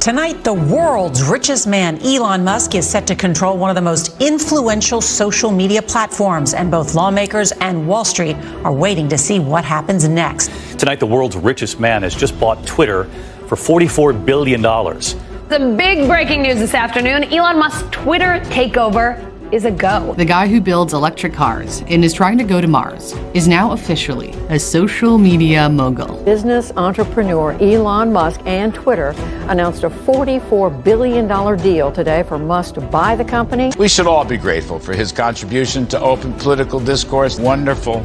Tonight, the world's richest man, Elon Musk, is set to control one of the most influential social media platforms, and both lawmakers and Wall Street are waiting to see what happens next. Tonight, the world's richest man has just bought Twitter for $44 billion. The big breaking news this afternoon, Elon Musk's Twitter takeover is a go. The guy who builds electric cars and is trying to go to Mars is now officially a social media mogul. Business entrepreneur Elon Musk and Twitter announced a $44 billion deal today for Musk to buy the company. We should all be grateful for his contribution to open political discourse. Wonderful,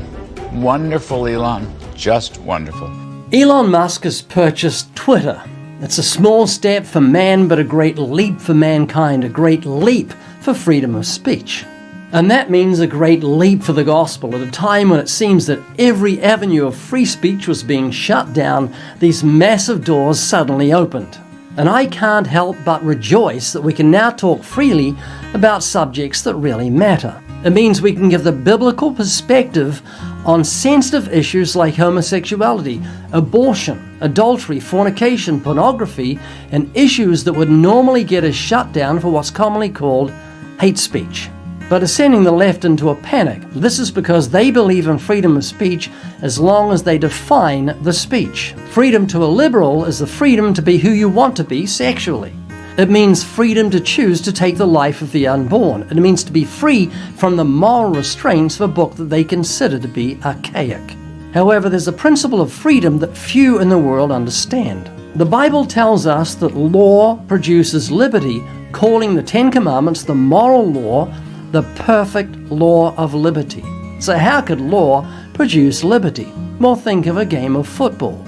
wonderful, Elon. Just wonderful. Elon Musk has purchased Twitter. It's a small step for man, but a great leap for mankind, a great leap for freedom of speech. And that means a great leap for the gospel. At a time when it seems that every avenue of free speech was being shut down, these massive doors suddenly opened. And I can't help but rejoice that we can now talk freely about subjects that really matter. It means we can give the biblical perspective on sensitive issues like homosexuality, abortion, adultery, fornication, pornography, and issues that would normally get us shut down for what's commonly called hate speech. But is sending the left into a panic. This is because they believe in freedom of speech as long as they define the speech. Freedom to a liberal is the freedom to be who you want to be sexually. It means freedom to choose to take the life of the unborn. It means to be free from the moral restraints of a book that they consider to be archaic. However, there's a principle of freedom that few in the world understand. The Bible tells us that law produces liberty, calling the Ten Commandments, the moral law, the perfect law of liberty. So how could law produce liberty? Well, think of a game of football.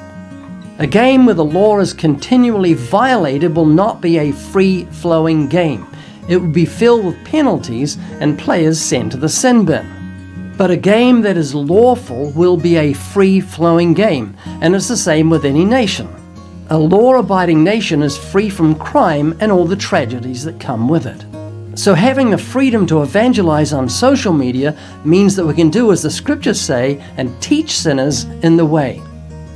A game where the law is continually violated will not be a free-flowing game. It would be filled with penalties and players sent to the sin bin. But a game that is lawful will be a free-flowing game, and it's the same with any nation. A law-abiding nation is free from crime and all the tragedies that come with it. So having the freedom to evangelize on social media means that we can do as the scriptures say and teach sinners in the way.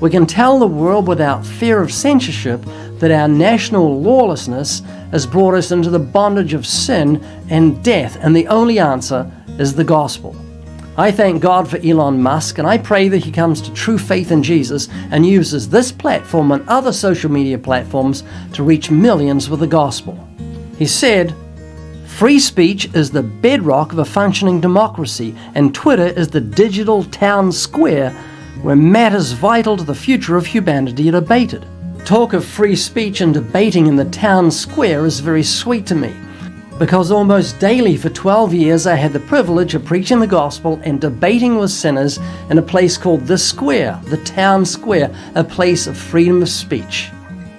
We can tell the world without fear of censorship that our national lawlessness has brought us into the bondage of sin and death, and the only answer is the gospel. I thank God for Elon Musk, and I pray that he comes to true faith in Jesus and uses this platform and other social media platforms to reach millions with the gospel. He said, "Free speech is the bedrock of a functioning democracy, and Twitter is the digital town square where matters vital to the future of humanity are debated." Talk of free speech and debating in the town square is very sweet to me, because almost daily for 12 years I had the privilege of preaching the gospel and debating with sinners in a place called the square, the town square, a place of freedom of speech.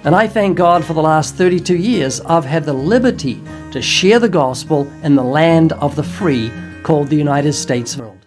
And I thank God for the last 32 years I've had the liberty to share the gospel in the land of the free called the United States of America.